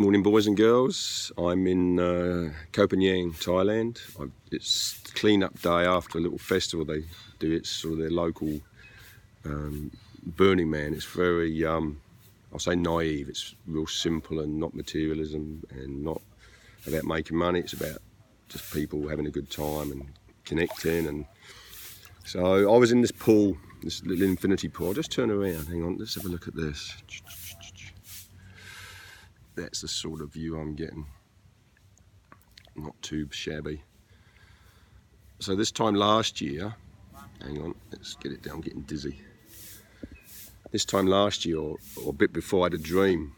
Morning, boys and girls. I'm in Copenhagen, Thailand. It's clean-up day after a little festival they do. It's sort of their local Burning Man. It's very, I'll say naive. It's real simple and not materialism and not about making money. It's about just people having a good time and connecting. And so I was in this pool, this little infinity pool. I'll just turn around. Hang on, let's have a look at this. That's the sort of view I'm getting. Not too shabby. So this time last year, hang on, let's get it down, I'm getting dizzy. This time last year, or a bit before, I had a dream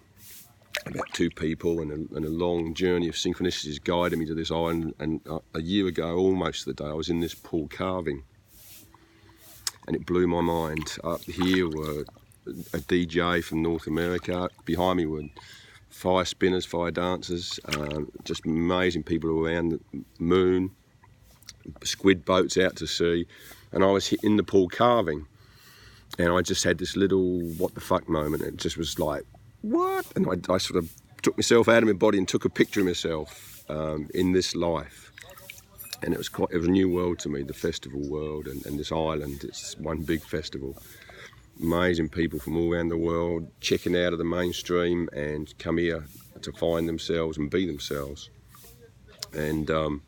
about two people and a long journey of synchronicities guiding me to this island. And a year ago, almost the day, I was in this pool carving. And it blew my mind. Up here were a DJ from North America. Behind me were fire spinners, fire dancers, just amazing people around the moon, squid boats out to sea, and I was in the pool carving, and I just had this little what the fuck moment. It just was like, what? And I sort of took myself out of my body and took a picture of myself in this life, and it was a new world to me, the festival world and this island. It's one big festival. Amazing people from all around the world checking out of the mainstream and come here to find themselves and be themselves. And so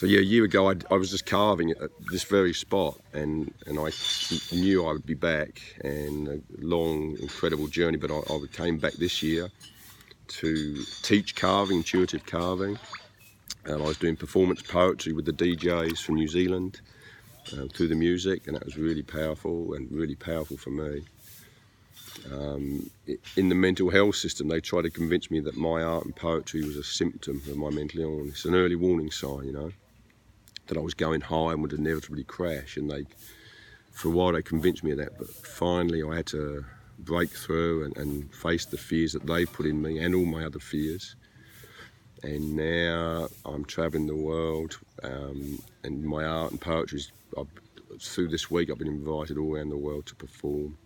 yeah, a year ago I was just carving at this very spot, and I knew I would be back, and a long, incredible journey. But I came back this year to teach carving, intuitive carving. I was doing performance poetry with the DJs from New Zealand. Through the music, and that was really powerful for me. In the mental health system, they try to convince me that my art and poetry was a symptom of my mental illness, an early warning sign, you know, that I was going high and would inevitably crash. And for a while they convinced me of that, but finally I had to break through and face the fears that they put in me and all my other fears. And now I'm travelling the world, and my art and poetry through this week I've been invited all around the world to perform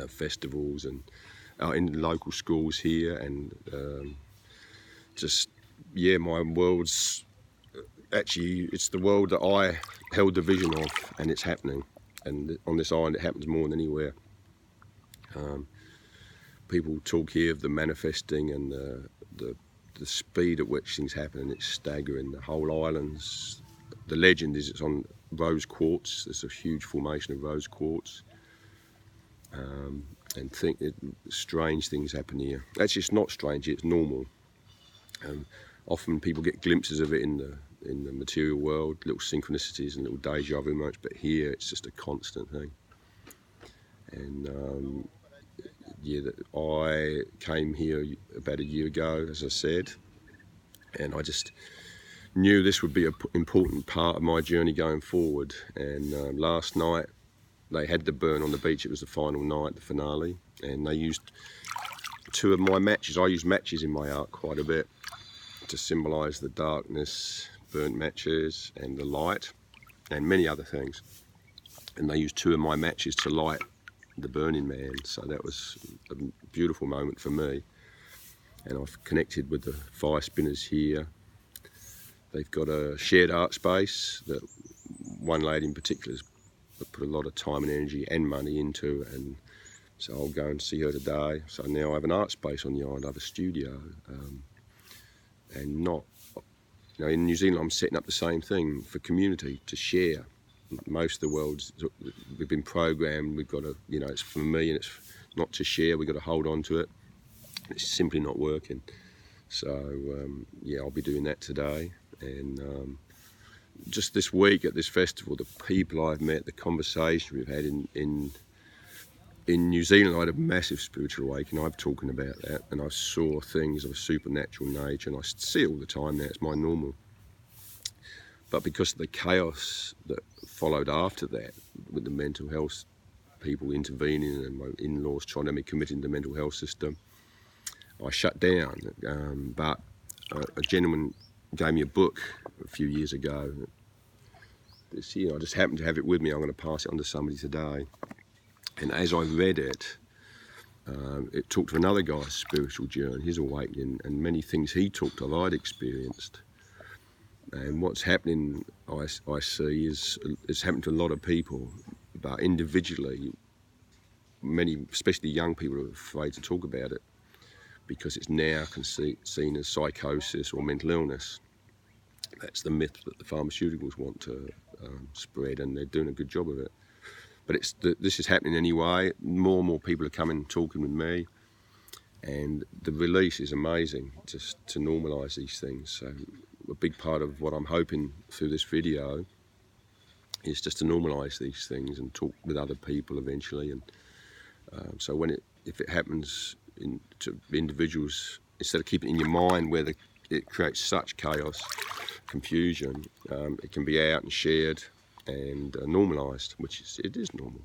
festivals and in local schools here, and just yeah, my world's actually, it's the world that I held the vision of, and it's happening. And on this island it happens more than anywhere. People talk here of the manifesting and the speed at which things happen, and it's staggering. The whole island's, the legend is it's on rose quartz. There's a huge formation of rose quartz, and strange things happen here. Actually, it's not strange, it's normal. Often people get glimpses of it in the material world, little synchronicities and little deja vu moments, but here it's just a constant thing. And yeah, I came here about a year ago, as I said, and I just knew this would be an important part of my journey going forward. And last night they had the burn on the beach. It was the final night, the finale, and they used two of my matches. I use matches in my art quite a bit to symbolise the darkness, burnt matches, and the light, and many other things. And they used two of my matches to light the Burning Man, so that was a beautiful moment for me. And I've connected with the fire spinners here. They've got a shared art space that one lady in particular has put a lot of time and energy and money into, and so I'll go and see her today. So now I have an art space on the island. I have a studio, and not, you know, in New Zealand I'm setting up the same thing for community to share. Most of the world's, we've been programmed, we've got to, you know, it's for me and it's not to share, we've got to hold on to it. It's simply not working. So yeah, I'll be doing that today. And just this week at this festival, the people I've met, the conversation we've had in New Zealand, I had a massive spiritual awakening. I'm talking about that, and I saw things of a supernatural nature, and I see it all the time now, it's my normal. But because of the chaos that followed after that, with the mental health people intervening and my in-laws trying to be committed to the mental health system, I shut down. But a gentleman gave me a book a few years ago. This year, I just happened to have it with me. I'm going to pass it on to somebody today. And as I read it, It talked of another guy's spiritual journey, his awakening, and many things he talked of I'd experienced. And what's happening, I see, is it's happened to a lot of people, but individually, many, especially young people, are afraid to talk about it because it's now seen as psychosis or mental illness. That's the myth that the pharmaceuticals want to spread, and they're doing a good job of it. But this is happening anyway. More and more people are coming talking with me, and the release is amazing, just to normalise these things. So a big part of what I'm hoping through this video is just to normalise these things and talk with other people eventually. And so if it happens to individuals, instead of keeping it in your mind where it creates such chaos, confusion, it can be out and shared and normalised, which it is normal.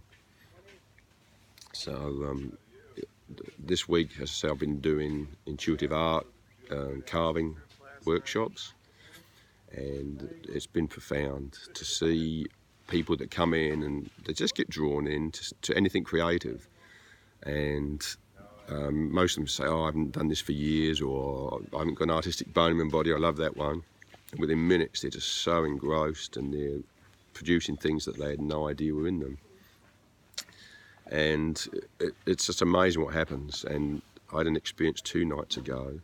So this week, as I say, I've been doing intuitive art, carving workshops, and it's been profound to see people that come in and they just get drawn in to anything creative. And most of them say, oh, I haven't done this for years, or I haven't got an artistic bone in my body. I love that one. And within minutes, they're just so engrossed and they're producing things that they had no idea were in them. And it's just amazing what happens. And I had an experience 2 nights ago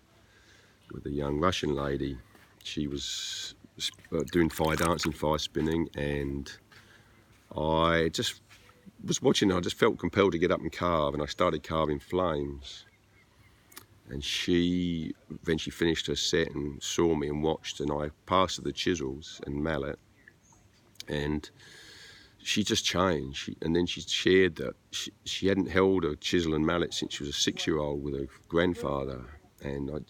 with a young Russian lady. She was doing fire dancing, fire spinning, and I just was watching her. I just felt compelled to get up and carve, and I started carving flames. And she eventually finished her set and saw me and watched, and I passed her the chisels and mallet, and she just changed. And then she shared that she hadn't held a chisel and mallet since she was a 6-year-old with her grandfather, and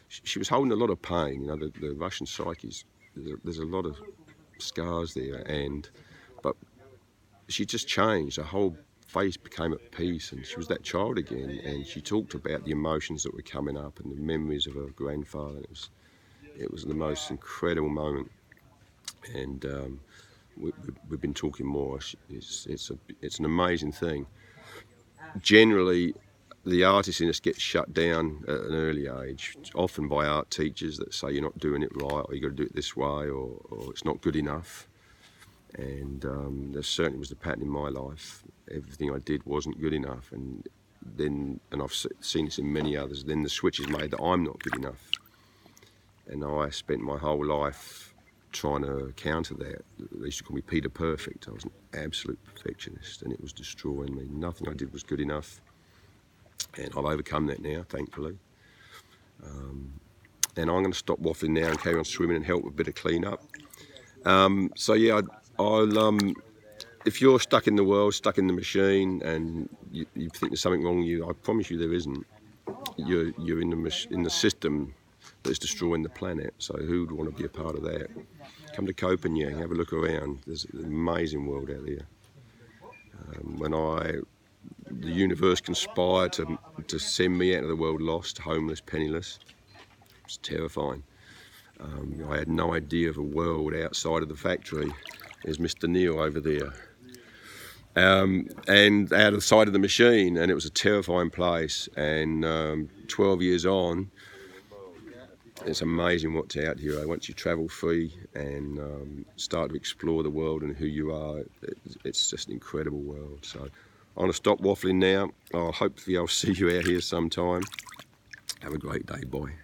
she was holding a lot of pain. You know, the Russian psyche, there's a lot of scars there, but she just changed. Her whole face became at peace, and she was that child again. And she talked about the emotions that were coming up and the memories of her grandfather. It was the most incredible moment, and we've been talking more. It's an amazing thing. Generally, the artist in us gets shut down at an early age, often by art teachers that say you're not doing it right, or you've got to do it this way, or it's not good enough. And there certainly was the pattern in my life. Everything I did wasn't good enough, and I've seen this in many others. Then the switch is made that I'm not good enough, and I spent my whole life trying to counter that. They used to call me Peter Perfect. I was an absolute perfectionist, and it was destroying me. Nothing I did was good enough, and I've overcome that now, thankfully. And I'm going to stop waffling now and carry on swimming and help with a bit of clean up. So yeah, if you're stuck in the world, stuck in the machine, and you think there's something wrong with you, I promise you there isn't. You're in the system that's destroying the planet. So who would want to be a part of that? Come to Copenhagen, have a look around. There's an amazing world out there. The universe conspired to send me out of the world lost, homeless, penniless. It's terrifying. I had no idea of a world outside of the factory. There's Mr. Neil over there. And out of the side of the machine, and it was a terrifying place. And 12 years on, it's amazing what's out here. Once you travel free and start to explore the world and who you are, it's just an incredible world. So I'm going to stop waffling now. Hopefully I'll see you out here sometime. Have a great day. Bye.